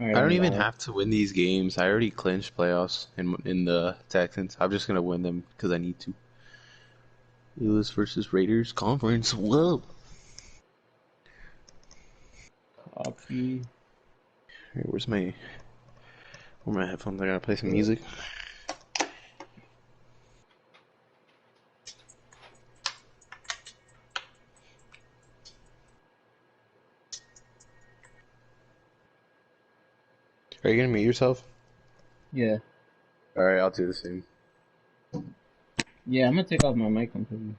All right, I don't I'm even live. have to win these games. I already clinched playoffs in the Texans. I'm just gonna win them because I need to. Illest versus Raiders conference. Whoa. Copy. Hey, where my headphones? I gotta play some music. Are you gonna mute yourself? Yeah. All right, I'll do the same. Yeah, I'm gonna take off my mic completely.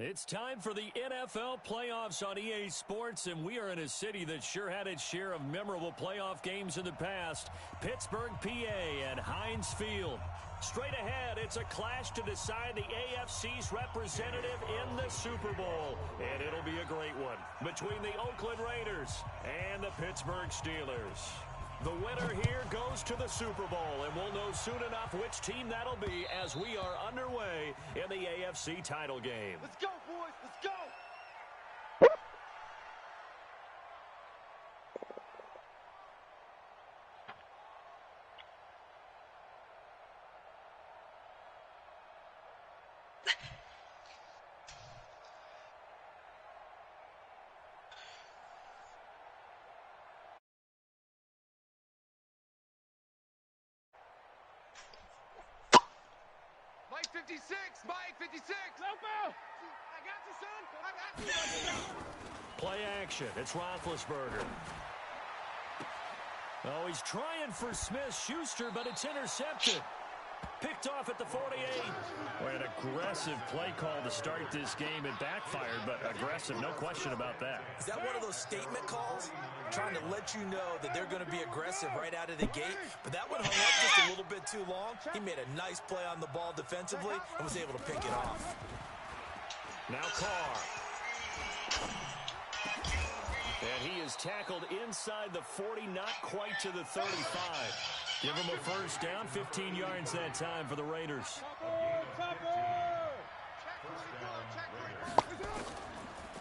It's time for the NFL playoffs on EA Sports, and we are in a city that sure had its share of memorable playoff games in the past. Pittsburgh, PA, and Heinz Field. Straight ahead, it's a clash to decide the AFC's representative in the Super Bowl. And it'll be a great one between the Oakland Raiders and the Pittsburgh Steelers. The winner here goes to the Super Bowl, and we'll know soon enough which team that'll be as we are underway in the AFC title game. Let's go, boys. Let's go. Mike 56, Mike 56. Loco. I got you, son. I got you. Play action. It's Roethlisberger. Oh, he's trying for Smith-Schuster, but it's intercepted. Picked off at the 48. Well, an aggressive play call to start this game. It backfired, but aggressive, no question about that. Is that one of those statement calls? Trying to let you know that they're going to be aggressive right out of the gate. But that one hung up just a little bit too long. He made a nice play on the ball defensively and was able to pick it off. Now Carr. And he is tackled inside the 40, not quite to the 35. Give him a first down, 15 yards that time for the Raiders.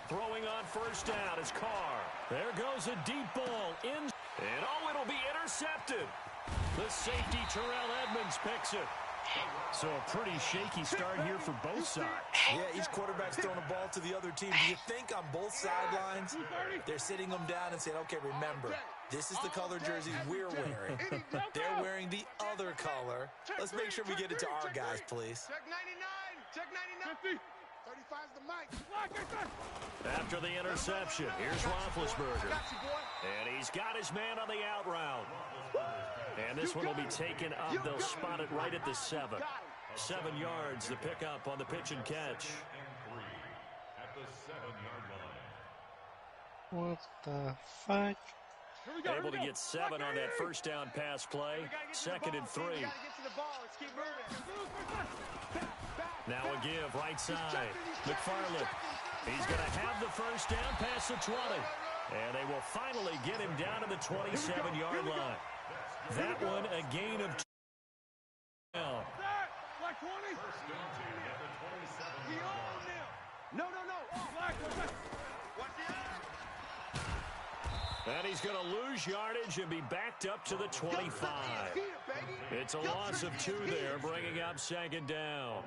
Throwing on first down is Carr. There goes a deep ball in. And oh, it'll be intercepted. The safety, Terrell Edmonds, picks it. So a pretty shaky start here for both sides. Yeah, each quarterback's throwing a ball to the other team. Do you think on both sidelines they're sitting them down and saying, okay, remember, this is the color jersey we're wearing. They're wearing the other color. Let's make sure we get it to our guys, please. Check 99. Check 99. 35's the mic. After the interception, here's Roethlisberger. And he's got his man on the out route. And this one will be taken up. They'll spot it right at the 7. 7 yards, the pickup on the pitch and catch. What the fuck? Able to get 7 on that first down pass play. 2nd and 3. Now a give right side. McFarland. He's going to have the first down past the 20. And they will finally get him down to the 27-yard line. That one a gain of 2. And he's going to lose yardage and be backed up to the 25. It's a loss of 2 there, bringing up 2nd down.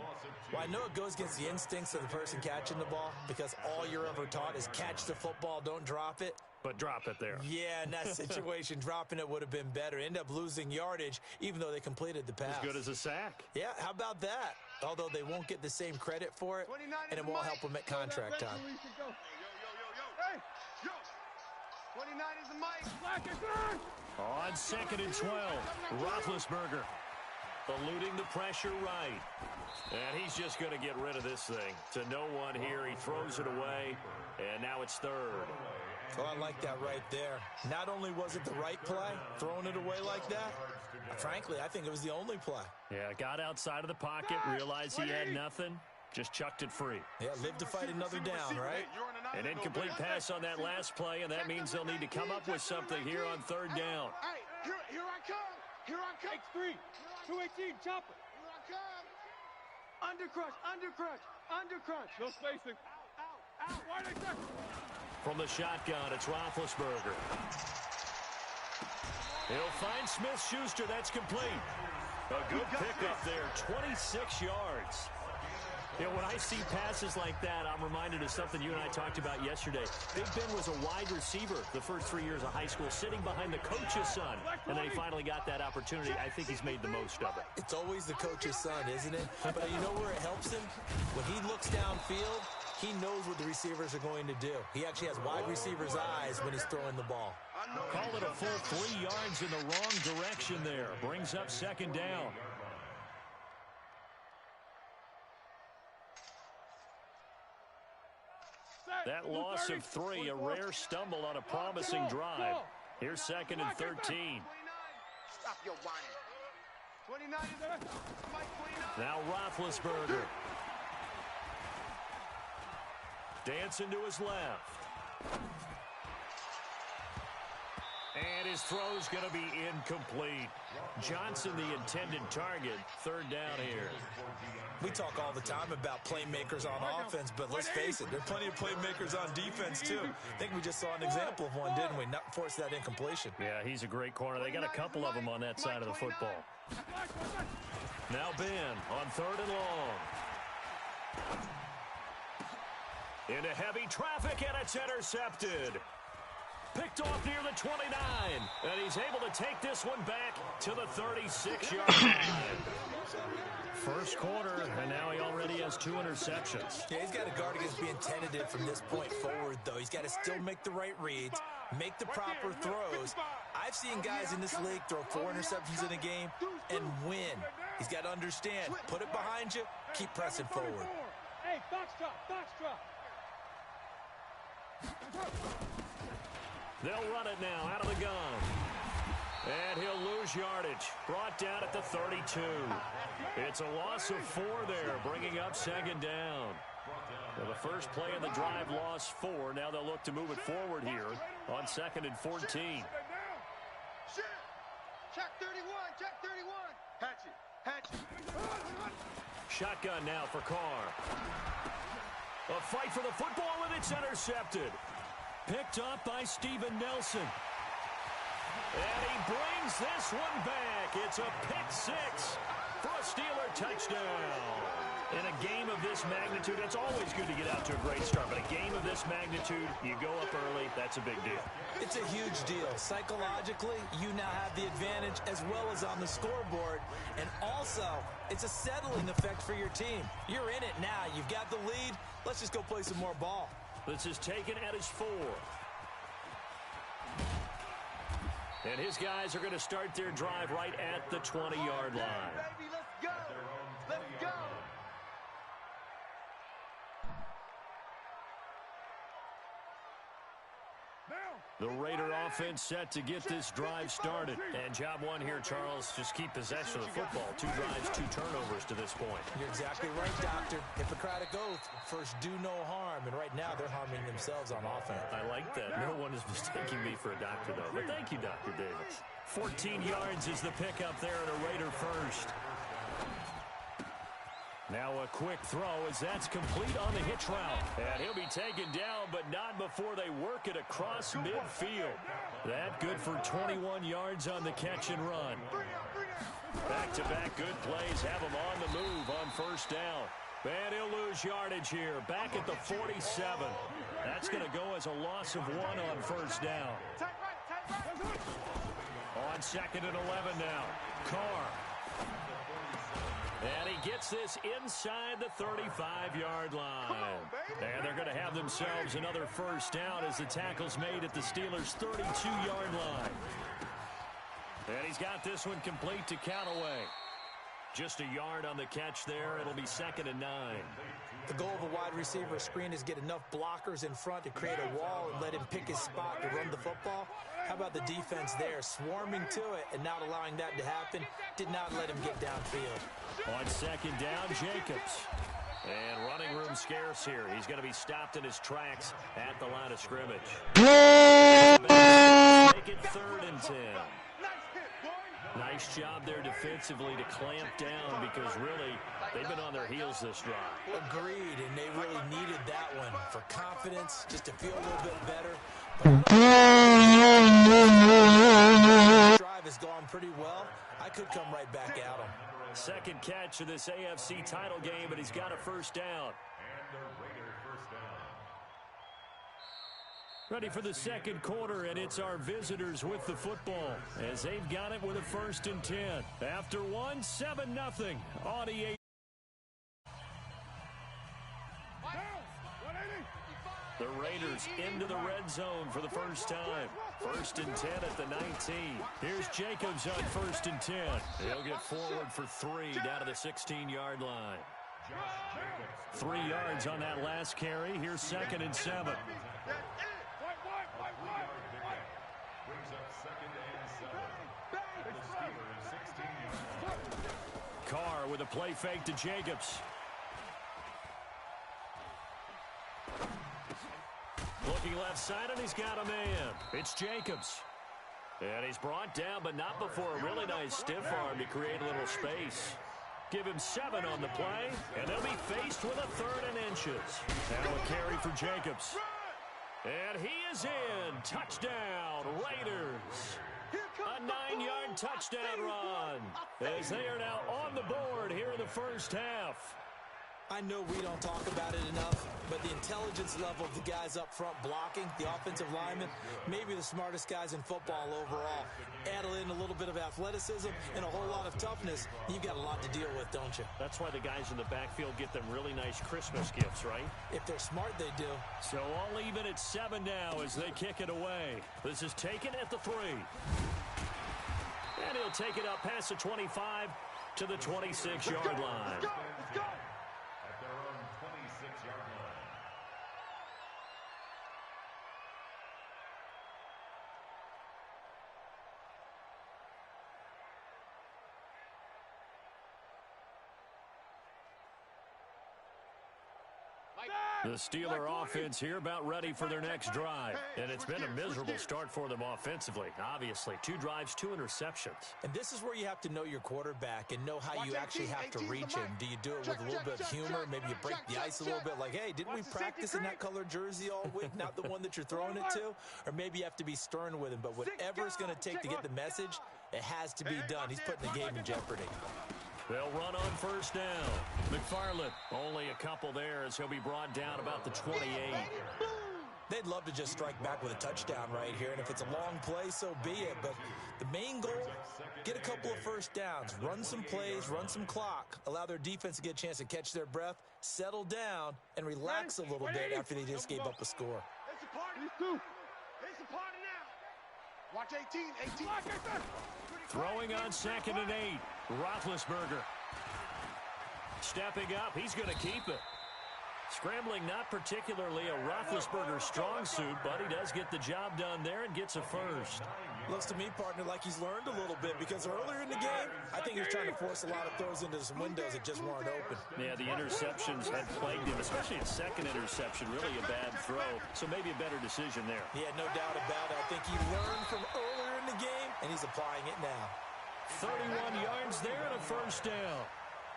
Well, I know it goes against the instincts of the person catching the ball because all you're ever taught is catch the football, don't drop it. But drop it there. Yeah, in that situation, dropping it would have been better. End up losing yardage, even though they completed the pass. As good as a sack. Yeah, how about that? Although they won't get the same credit for it, and it won't help them at contract time. Hey, yo. 29 is the mic. On 2nd and 12, Roethlisberger eluding the pressure right. And he's just going to get rid of this thing. To no one here, he throws it away, and now it's 3rd. Oh, I like that right there. Not only was it the right play, throwing it away like that, frankly, I think it was the only play. Yeah, got outside of the pocket, realized he had nothing, just chucked it free. Yeah, live to fight another down, right? An incomplete pass on that last play, and that means they'll need to come up with something here on 3rd down. Hey, here I come. Here I come. X3, 218, chopper. Here I come. Undercrush. No spacing. Out. Wide exit. From the shotgun, it's Roethlisberger. He'll find Smith-Schuster. That's complete. A good pickup there, 26 yards. You know, when I see passes like that, I'm reminded of something you and I talked about yesterday. Big Ben was a wide receiver the first 3 years of high school, sitting behind the coach's son. And then he finally got that opportunity. I think he's made the most of it. It's always the coach's son, isn't it? But you know where it helps him? When he looks downfield, he knows what the receivers are going to do. He actually has wide receivers' eyes when he's throwing the ball. Call it a full 3 yards in the wrong direction there. Brings up 2nd down. That loss of 3, a rare stumble on a promising drive. Here's 2nd and 13. Stop your whining. 29 is there. Mike 29. Now Roethlisberger. Dancing to his left. And his throw's going to be incomplete. Johnson, the intended target. 3rd down here. We talk all the time about playmakers on offense, but let's face it, there are plenty of playmakers on defense, too. I think we just saw an example of one, didn't we? Not force that incompletion. Yeah, he's a great corner. They got a couple of them on that side of the football. Now Ben on 3rd and long. Into heavy traffic, and it's intercepted. Picked off near the 29, and he's able to take this one back to the 36-yard line. First quarter, and now he already has 2 interceptions. Yeah, he's got to guard against being tentative from this point forward, though. He's got to still make the right reads, make the proper throws. I've seen guys in this league throw 4 interceptions in a game and win. He's got to understand, put it behind you, keep pressing forward. Hey, box drop. They'll run it now out of the gun. And he'll lose yardage. Brought down at the 32. It's a loss of 4 there, bringing up 2nd down. Well, the first play of the drive lost 4. Now they'll look to move it forward here on 2nd and 14. Check 31. Hatchet. Shotgun now for Carr. A fight for the football, and it's intercepted. Picked up by Steven Nelson. And he brings this one back. It's a pick 6 for a Steeler touchdown. In a game of this magnitude, it's always good to get out to a great start. But a game of this magnitude, you go up early, that's a big deal. It's a huge deal. Psychologically, you now have the advantage as well as on the scoreboard. And also, it's a settling effect for your team. You're in it now. You've got the lead. Let's just go play some more ball. This is taken at his 4. And his guys are going to start their drive right at the 20-yard line. Baby, let's go. The Raider offense set to get this drive started. And job 1 here, Charles, just keep possession of the football. 2 drives, 2 turnovers to this point. You're exactly right, Doctor. Hippocratic oath. First, do no harm. And right now, they're harming themselves on offense. I like that. No one is mistaking me for a doctor, though. But thank you, Dr. Davis. 14 yards is the pickup there at a Raider first. Now a quick throw as that's complete on the hitch route. And he'll be taken down, but not before they work it across midfield. That good for 21 yards on the catch and run. Back-to-back good plays have him on the move on first down. And he'll lose yardage here. Back at the 47. That's going to go as a loss of 1 on first down. On 2nd and 11 now. Carr. And he gets this inside the 35-yard line. And they're going to have themselves another first down as the tackle's made at the Steelers' 32-yard line. And he's got this one complete to Callaway. Just a yard on the catch there. It'll be 2nd and 9. The goal of a wide receiver screen is get enough blockers in front to create a wall and let him pick his spot to run the football. How about the defense there, swarming to it and not allowing that to happen? Did not let him get downfield. On 2nd down, Jacobs. And running room scarce here. He's going to be stopped in his tracks at the line of scrimmage. Make it 3rd and 10. Nice job there defensively to clamp down because really they've been on their heels this drive. Agreed, and they really needed that one for confidence, just to feel a little bit better. This drive has gone pretty well. I could come right back at him. Second catch of this AFC title game, but he's got a first down. Ready for the second quarter, and it's our visitors with the football as they've got it with a 1st and 10. After 7-0 on EA. The Raiders into the red zone for the first time. 1st and 10 at the 19. Here's Jacobs on 1st and 10. He'll get forward for 3 down to the 16-yard line. 3 yards on that last carry. Here's 2nd and 7. Carr with a play fake to Jacobs. Looking left side, and he's got a man. It's Jacobs. And he's brought down, but not before a really nice stiff arm to create a little space. Give him 7 on the play, and they'll be faced with a 3rd and inches. Now a carry for Jacobs. And he is in. Touchdown, Raiders. A 9-yard touchdown run as they are now on the board here in the first half. I know we don't talk about it enough, but the intelligence level of the guys up front blocking, the offensive linemen, maybe the smartest guys in football overall. Add in a little bit of athleticism and a whole lot of toughness, you've got a lot to deal with, don't you? That's why the guys in the backfield get them really nice Christmas gifts, right? If they're smart, they do. So all even at 7 now as they kick it away. This is taken at the 3. And he'll take it up past the 25 to the 26-yard line. Let's go. The Steeler offense here about ready for their next drive. And it's been a miserable start for them offensively. Obviously, 2 drives, 2 interceptions. And this is where you have to know your quarterback and know how you actually have to reach him. Do you do it with a little bit of humor? Maybe you break the ice a little bit like, hey, didn't we practice in that color jersey all week? Not the one that you're throwing it to? Or maybe you have to be stern with him. But whatever it's going to take to get the message, it has to be done. He's putting the game in jeopardy. They'll run on first down. McFarland, only a couple there as he'll be brought down about the 28. They'd love to just strike back with a touchdown right here, and if it's a long play, so be it. But the main goal, get a couple of first downs, run some plays, run some clock, allow their defense to get a chance to catch their breath, settle down, and relax a little bit after they just gave up a score. It's a party. It's a party now. Watch 18. Throwing on 2nd and 8. Roethlisberger. Stepping up. He's going to keep it. Scrambling, not particularly a Roethlisberger strong suit, but he does get the job done there and gets a first. Looks to me, partner, like he's learned a little bit because earlier in the game, I think he was trying to force a lot of throws into some windows that just weren't open. Yeah, the interceptions had plagued him, especially his second interception, really a bad throw. So maybe a better decision there. Yeah, no doubt about it. I think he learned from earlier in the game, and he's applying it now. 31 yards there and a first down.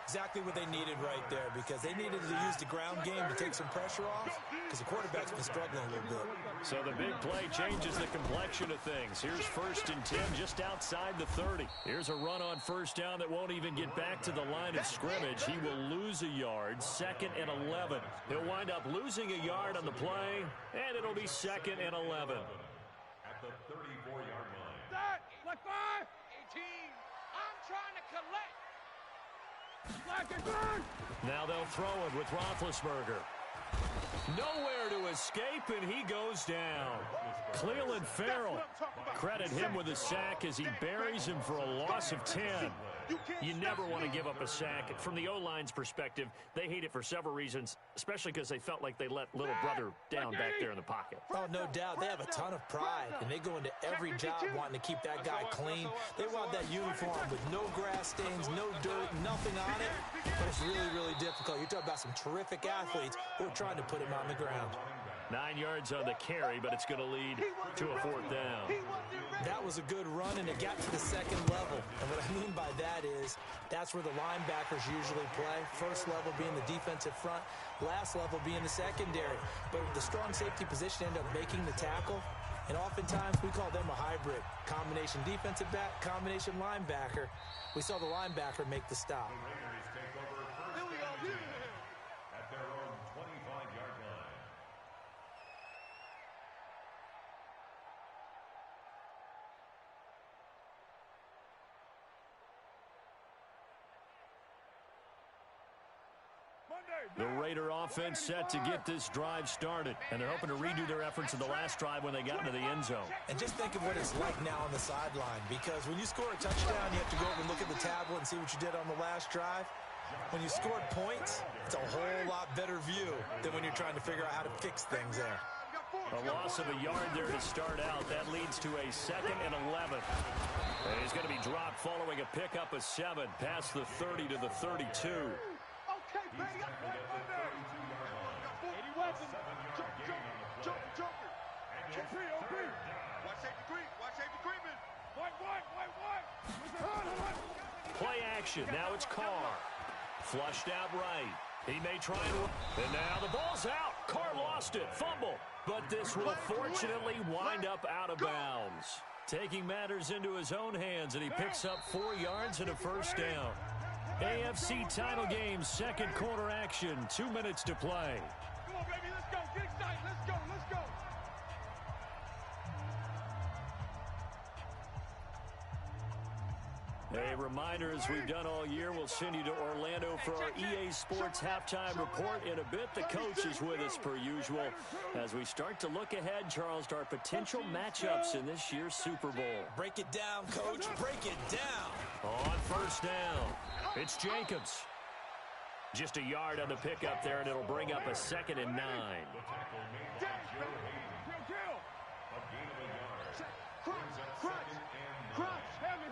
Exactly what they needed right there, because they needed to use the ground game to take some pressure off, because the quarterback's been struggling a little bit. So the big play changes the complexion of things. Here's 1st and 10 just outside the 30. Here's a run on 1st down that won't even get back to the line of scrimmage. He will lose a yard, 2nd and 11. He'll wind up losing a yard on the play, and it'll be 2nd and 11. At the 34-yard line. That, like 5. 18. I'm trying to collect. Now they'll throw it with Roethlisberger. Nowhere to escape, and he goes down. Cleveland Farrell, credit him with a sack as he buries him for a loss of 10. You never want to give up a sack. From the O-line's perspective, they hate it for several reasons, especially because they felt like they let little brother down back there in the pocket. Oh, no doubt. They have a ton of pride, and they go into every job wanting to keep that guy clean. They want that uniform with no grass stains, no dirt, nothing on it. But it's really, really difficult. You're talking about some terrific athletes who are trying to put him on the ground. 9 yards on the carry, but it's going to lead to a 4th down. That was a good run, and it got to the 2nd level. And what I mean by that is that's where the linebackers usually play. 1st level being the defensive front, last level being the secondary. But the strong safety position ended up making the tackle. And oftentimes we call them a hybrid. Combination defensive back, combination linebacker. We saw the linebacker make the stop. At their own 25-yard line. The Raider offense set to get this drive started, and they're hoping to redo their efforts in the last drive when they got into the end zone. And just think of what it's like now on the sideline, because when you score a touchdown, you have to go over and look at the tablet and see what you did on the last drive. When you scored points, it's a whole lot better view than when you're trying to figure out how to fix things there. A loss of a yard there to start out. That leads to a 2nd and 11. And he's going to be dropped following a pickup of 7 past the 30 to the 32. Okay, baby, I'm ready. 80 weapons. Jumper. OP. Watch safety creep. Watch safety creeping. What? Play action. Now it's Carr. Flushed out right. He may try and now the ball's out. Carr lost it. Fumble. But this will fortunately wind up out of bounds. Taking matters into his own hands, and he picks up 4 yards and a 1st down. AFC title game, 2nd quarter action. 2 minutes to play. Come on, baby. Let's go. Get excited. Let's go. A reminder, as we've done all year, we'll send you to Orlando for our EA Sports halftime report in a bit. The coach is with us per usual as we start to look ahead, Charles, to our potential matchups in this year's Super Bowl. Break it down, Coach. Break it down. On 1st down, it's Jacobs. Just a yard on the pickup there, and it'll bring up a 2nd and 9. Crunch. Heavy.